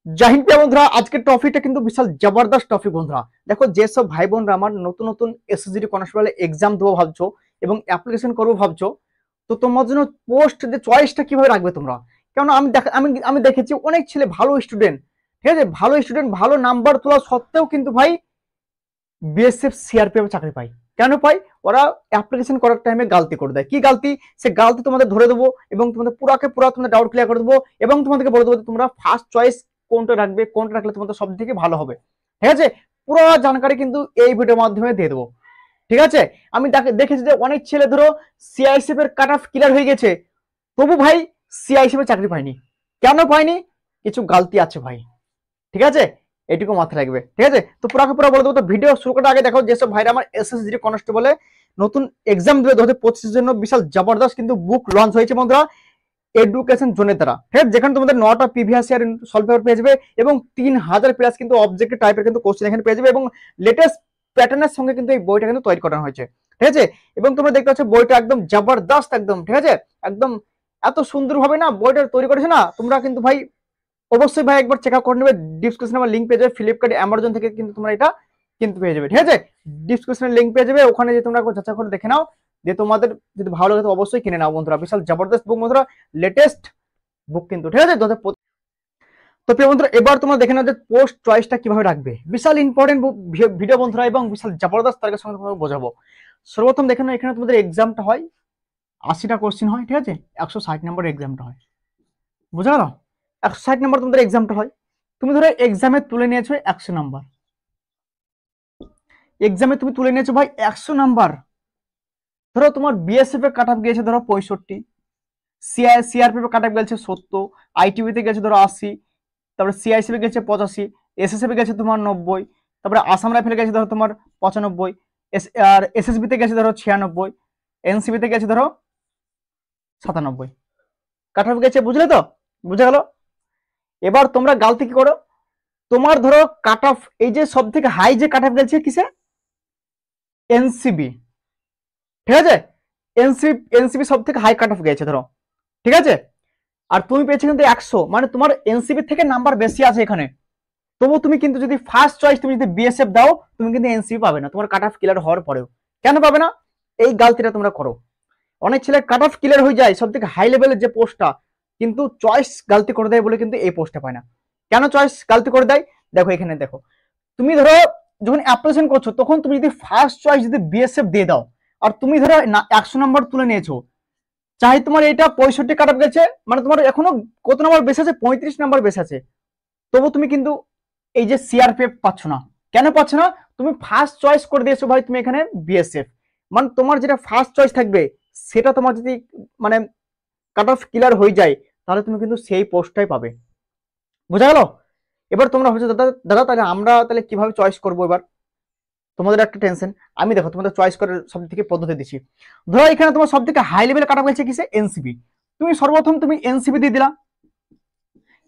জয় হিন্দ প্রিয় বন্ধুরা, আজকের টপিকটা কিন্তু বিশাল জবরদস্ত টপিক বন্ধুরা। দেখো, যেসব ভাই বোনরা আমার নতুন নতুন এসএসজি কনস্টেবল এক্সাম দেবো ভাবছো এবং অ্যাপ্লিকেশন করবো ভাবছো, তো তোমার জন্য পোস্ট যে চয়েসটা কিভাবে রাখবে তোমরা। কেন আমি দেখেছি অনেক ছেলে ভালো স্টুডেন্ট, ঠিক আছে, ভালো স্টুডেন্ট, ভালো নাম্বার তোলা সত্ত্বেও কিন্তু ভাই বিএসএফ সিআরপিএফ চাকরি পায়। কেন পাই? ওরা অ্যাপ্লিকেশন করার টাইমে গালতি করে দেয়। কি গালতি? সে গালতি তোমাদের ধরে দেবো এবং তোমাদের পুরো তোমাদের ডাউট ক্লিয়ার করে দেবো এবং তোমাদেরকে বলে দেবো তোমরা ফার্স্ট চয়েস কোনটা রাখবে, কোনটা রাখলে তোমাদের সব থেকে ভালো হবে। ঠিক আছে, পুরো জানকারি কিন্তু এই ভিডিওর মাধ্যমে দিয়ে দেবো। ঠিক আছে, আমি দেখেছি যে অনেক ছেলে ধরো সিআইএসএফ এর কাট অফ ক্লিয়ার হয়ে গেছে, তবু ভাই সিআইএসএফ এর চাকরি পায়নি। কেন পায়নি? কিছু গালতি আছে ভাই। ঠিক আছে, এটুকু মাথায় রাখবে। ঠিক আছে, তো পুরো বলে দেবো। তো ভিডিও শুরু করার আগে দেখো, যেসব ভাইরা আমার এসএসজি কনস্টেবলে নতুন এক্সাম দেবে 2025 জন্য বিশাল জবরদস্ত কিন্তু বুক লঞ্চ হয়েছে বন্ধুরা এডুকেশন জোনের দ্বারা। ঠিক আছে, যেখানে তোমাদের 9টা প্রিভিয়াস ইয়ার সলভ পেপার পেয়ে যাবে এবং 3000 প্লাস কিন্তু অবজেক্টিভ টাইপের কিন্তু কোশ্চেন এখানে পেয়ে যাবে এবং লেটেস্ট প্যাটার্নের সঙ্গে কিন্তু এই বইটা কিন্তু তৈরি করা হয়েছে। ঠিক আছে, এবং তোমরা দেখতে পাচ্ছ বইটা একদম জবরদস্ত, একদম ঠিক আছে, একদম এত সুন্দরভাবে না বইটা তৈরি করেছে না। তোমরা কিন্তু ভাই অবশ্যই ভাই একবার চেক আউট করে নেবে। ডিসক্রিপশনে আমার লিঙ্ক পেয়ে যাবে, ফ্লিপকার্ট অ্যামাজন থেকে কিন্তু তোমরা এটা কিনতে পেয়ে যাবে। ঠিক আছে, ডিসক্রিপশনে লিঙ্ক পেয়ে যাবে, ওখানে যে তোমরা একবার যাচাই করে দেখে নাও, যে তোমাদের যদি ভালো লাগে তো অবশ্যই কিনে নাও বন্ধুরা। বিশাল জবরদস্ত বুক বন্ধুরা, লেটেস্ট বুক কিন্তু। ঠিক আছে, তো প্রিয় বন্ধুরা, এবার তোমরা দেখে নাও যে পোস্ট চয়েসটা কিভাবে রাখবে। বিশাল ইম্পর্টেন্ট ভিডিও বন্ধুরা এবং বিশাল জবরদস্ত তার সঙ্গে তোমাকে বোঝাবো। সর্বপ্রথম দেখে নাও, এখানে তোমাদের এক্সামটা হয় 80টা কোশ্চেন হয়। ঠিক আছে, 160 নম্বর এক্সামটা হয়, বুঝা গেল? 160 নম্বর তোমাদের এক্সামটা হয়। তুমি ধরো এক্সামে তুলে নিয়েছো 100 নাম্বার, এক্সামে তুমি তুলে নিয়েছো ভাই 100 নাম্বার। ধরো তোমার বিএসএফ এর কাট অফ গিয়েছে ধরো 65, সিআরপিএফ এর কাট অফ গেছে 70, আইটিবিতে গেছে ধরো 80, তারপরে সিআইসিবি গেছে 85, এসএসএফ গেছে তোমার 90, তারপরে আসাম রাইফেল গেছে ধরো তোমার 95, আর এসএসবিতে গেছে ধরো 96, এনসিবিতে গেছে ধরো 97 কাট অফ গেছে। বুঝলে তো? বুঝে গেল? এবার তোমরা গালতি কি করো, তোমার ধরো কাট অফ এই যে সব থেকে হাই যে কাট অফ গেছে কিসে? এনসিবি। ঠিক আছে, এনসিবি সব থেকে হাই কাট অফ গেছে ধরো। ঠিক আছে, আর তুমি পেয়েছো কিন্তু 100, মানে তোমার এনসিবি থেকে নাম্বার বেশি আছে এখানে। তবু তুমি কিন্তু যদি ফার্স্ট চয়েস তুমি যদি বিএসএফ দাও, তুমি কিন্তু এনসিবি পাবে না তোমার কাট অফ ক্লিয়ার হওয়ার পরেও। কেন পাবে না? এই গালতিটা তোমরা করো। অনেক ছেলে কাট অফ ক্লিয়ার হয়ে যায় সব থেকে হাই লেভেলের যে পোস্টটা, কিন্তু চয়েস গালতি করে দেয় বলে কিন্তু এই পোস্টটা পায় না। কেন চয়েস গালতি করে দেয়? দেখো এখানে দেখো, তুমি ধরো যখন অ্যাপ্লিকেশন করছো তখন তুমি যদি ফার্স্ট চয়েস যদি বিএসএফ দিয়ে দাও, আর তুমি ধরো 100 নম্বর তুলে নিয়েছো, চাই তোমার এটা 65 কাট অফ গেছে, মানে তোমার এখনো কত নম্বর বেশি আছে? 35 নম্বর বেশি আছে, তবু তুমি কিন্তু এই যে সিআরপিএফ পাচ্ছ না। কেন পাচ্ছ না? তুমি ফার্স্ট চয়েস করে দিয়েছো ভাই তুমি এখানে বিএসএফ, মানে তোমার যেটা ফার্স্ট চয়েস থাকবে সেটা তোমার যদি মানে কাট অফ ক্লিয়ার হয়ে যায়, তাহলে তুমি কিন্তু সেই পোস্টটাই পাবে। বোঝা গেল? এবার তোমরা হচ্ছে দাদা দাদা তাহলে আমরা তাহলে কিভাবে চয়েস করবো? এবার তোমাদের একটা টেনশন, আমি দেখো তোমাদের চয়েস করার সব থেকে পদ্ধতি দিচ্ছি। ধরো এখানে তোমার সব থেকে হাই লেভেল কাট অফ গেছে কিসে? এনসিবি। তুমি সর্বপ্রথম তুমি এনসিবি দিয়ে দিলা,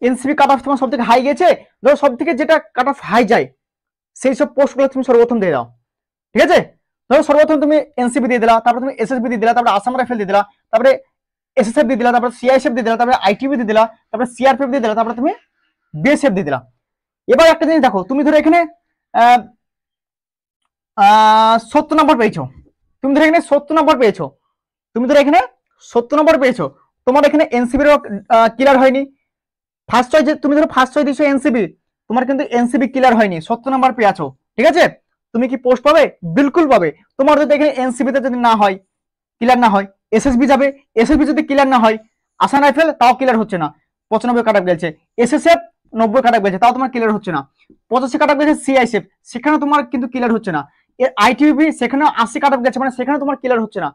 এনসিবি কাট অফ তোমার সব থেকে হাই গেছে। ধরো সব থেকে যেটা কাট অফ হাই যায় সেই সব পোস্টগুলো তুমি সর্বপ্রথম দিয়ে দাও। ঠিক আছে, ধরো সর্বপ্রথম তুমি এনসিবি দিয়ে দিলা, তারপরে তুমি এসএসবি দিয়ে দিলা, তারপরে আসাম রাইফেল দিয়ে দিলা, তারপরে এসএসএফ দিয়ে দিলা, তারপরে সিআইএসএফ দিয়ে দিলা, তারপরে আইটিবি দিয়ে দিলা, তারপরে সিআরপিএফ দিয়ে দিলা, তারপরে তুমি বিএসএফ দিয়ে দিলা। এবার একটা জিনিস দেখো, তুমি ধরো এখানে 70 নম্বর পেয়েছো, তুমি ধরো এখানে 70 নম্বর পেয়েছো, তুমি ধরো এখানে 70 নম্বর পেয়েছো, তোমার এখানে এনসিবির ক্লিয়ার হয়নি। ফার্স্ট চয়েস তুমি ধরো ফার্স্ট চয়েস দিয়েছো এনসিবি, তোমার কিন্তু এনসিবি ক্লিয়ার হয়নি, 70 নম্বর পেয়েছো। ঠিক আছে, তুমি কি পোস্ট পাবে? বিলকুল পাবে। তোমার যদি এখানে এনসিবিতে যদি না হয়, ক্লিয়ার না হয়, এসএসবি যাবে, এসএসবি যদি ক্লিয়ার না হয়, আসাম রাইফেল তাও ক্লিয়ার হচ্ছে না, 95 কাট অফ গেছে, এসএসএফ 90 কাট অফ গেছে, তাও তোমার ক্লিয়ার হচ্ছে না, 85 কাট অফ গেছে সিআইএসএফ, সেখানে তোমার কিন্তু ক্লিয়ার হচ্ছে না, আইটিবি সেখানে 80 কাট অফ গেছে, মানে সেখানে তোমার ক্লিয়ার হচ্ছে না,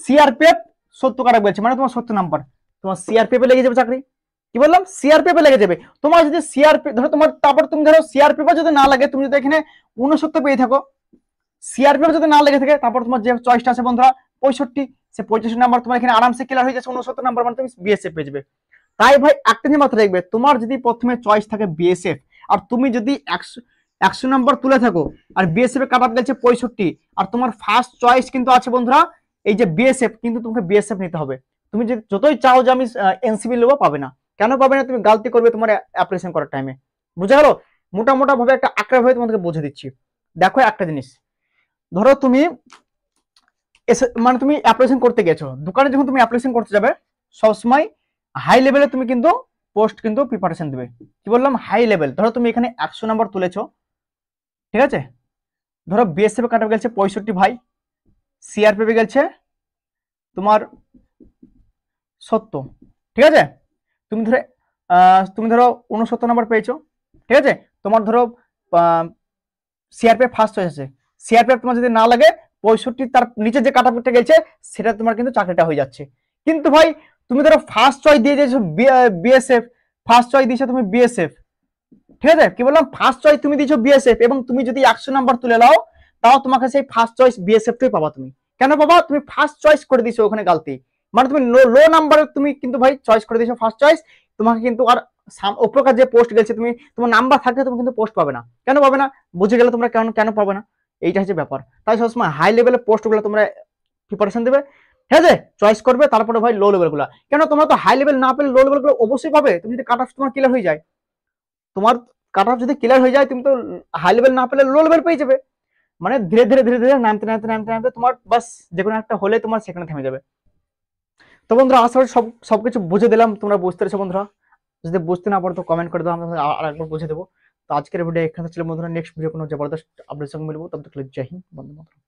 সিআরপিএফ 70 কাট অফ গেছে, মানে তোমার 70 নাম্বার, তোমার সিআরপিএফ লেগে যাবে চাকরি। কি বললাম? সিআরপিএফ লেগে যাবে তোমার। যদি সিআরপি ধরো তোমার, তারপর তুমি ধরো সিআরপিএফ যদি না লাগে, তুমি যদি এখানে 69 পেয়ে থাকো, সিআরপিএফ যদি না লেগে থাকে, তারপর তোমার যে চয়েসটা আছে বন্ধুরা 65, সে 65 নাম্বার তোমার এখানে আরামসে ক্লিয়ার হয়ে যাচ্ছে, 69 নাম্বার মানে তুমি বিএসএফ পেয়ে যাবে। তাই ভাই একটা জিনিস মাথায় রাখবে, তোমার যদি প্রথমে চয়েস থাকে বিএসএফ, আর তুমি যদি 100 নাম্বার তুলে থাকো আর বিএসএফ এর কাট অফ গেছে 65, আর তোমার ফার্স্ট চয়েস কিন্তু আছে বন্ধুরা এই যে বিএসএফ, কিন্তু তোমাকে বিএসএফ নিতে হবে। তুমি যদি যতই চাও যে আমি এনসিবি নেবো, পাবে না। কেন পাবে না? তুমি গালতি করবে তোমার অ্যাপ্লিকেশন করার টাইমে। বুঝা গেল? মোটা ভাবে একটা আঁকড়া ভাবে তোমাদেরকে বুঝে দিচ্ছি। দেখো একটা জিনিস, ধরো তুমি মানে তুমি অ্যাপ্লিকেশন করতে গেছো, দোকানে যখন তুমি অ্যাপ্লিকেশন করতে যাবে সবসময় হাই লেভেলে তুমি কিন্তু পোস্ট কিন্তু প্রিপারেশন দেবে। কি বললাম? High level. ধরো তুমি এখানে 100 নাম্বার তুলেছো, ঠিক আছে? ধরো বিএসএফ কাট অফ গেছে 65 ভাই, সিআরপিএফ গেছে তোমার 70, ঠিক আছে? তুমি ধরো 69 নাম্বার পেয়েছো, ঠিক আছে? তোমার ধরো সিআরপিএফ ফার্স্ট চয়েস আছে, সিআরপিএফ তোমার যদি না লাগে 65 তার নিচে যে কাটাপটা গেছে সেটা তোমার কিন্তু চাকরিটা হয়ে যাচ্ছে। কিন্তু ভাই তুমি ধরো ফার্স্ট চয়েস দিয়ে দিয়েছো বিএসএফ, ফার্স্ট চয়েস দিয়েছো তুমি বিএসএফ, ঠিক আছে? কি বললাম? ফার্স্ট চয়েস তুমি দিয়েছো বিএসএফ, এবং তুমি যদি 100 নাম্বার তুলে নাও তাও তোমাকে সেই ফার্স্ট চয়েস বিএসএফ টাই পাবা। তুমি কেন পাবা? তুমি ফার্স্ট চয়েস করে দিয়েছো ওখানে গালতি, মানে তুমি লো নাম্বারে তুমি কিন্তু ভাই চয়েস করে দিয়েছো ফার্স্ট চয়েস, তোমাকে কিন্তু আর উপরকার যে পোস্ট গেছে তুমি তোমার নাম্বার থাকলে তুমি কিন্তু পোস্ট পাবে না। কেন পাবে না? বুঝে গেলে তোমরা কেন কেন পাবে না, এইটা হচ্ছে ব্যাপার। তাই সবসময় হাই লেভেলের পোস্টগুলো তোমরা প্রিপারেশন দেবে, ঠিক আছে? চয়েস করবে, তারপরে ভাই লো লেভেল গুলা। কেন? তোমরা তো হাই লেভেল না পেলে লো লেভেল গুলো অবশ্যই পাবে। তুমি যদি কাট অফ তোমার ক্লিয়ার হয়ে যায়, তোমার কাট অফ যদি ক্লিয়ার হয়ে যায় তুমি তো হাই লেভেল না পেলে লো লেভেল পেয়ে যাবে। মানে ধীরে ধীরে নামতে তোমার বাস যে কোনো একটা হলে তোমার সেখানে থেমে যাবে। তো বন্ধুরা আশা করি সবকিছু বুঝে দিলাম, তোমরা বুঝতে পেরেছো বন্ধুরা। যদি বুঝতে না পারো তো কমেন্ট করে দাও, আমরা আর একবার বুঝে দেবো। তো আজকের ভিডিও এখানে ছিল বন্ধুরা, নেক্সট ভিডিও কোনো জবরদস্ত আপডেট সঙ্গে মিলবো, তবে তক জয় হিন্দ, বন্দে মাতরম।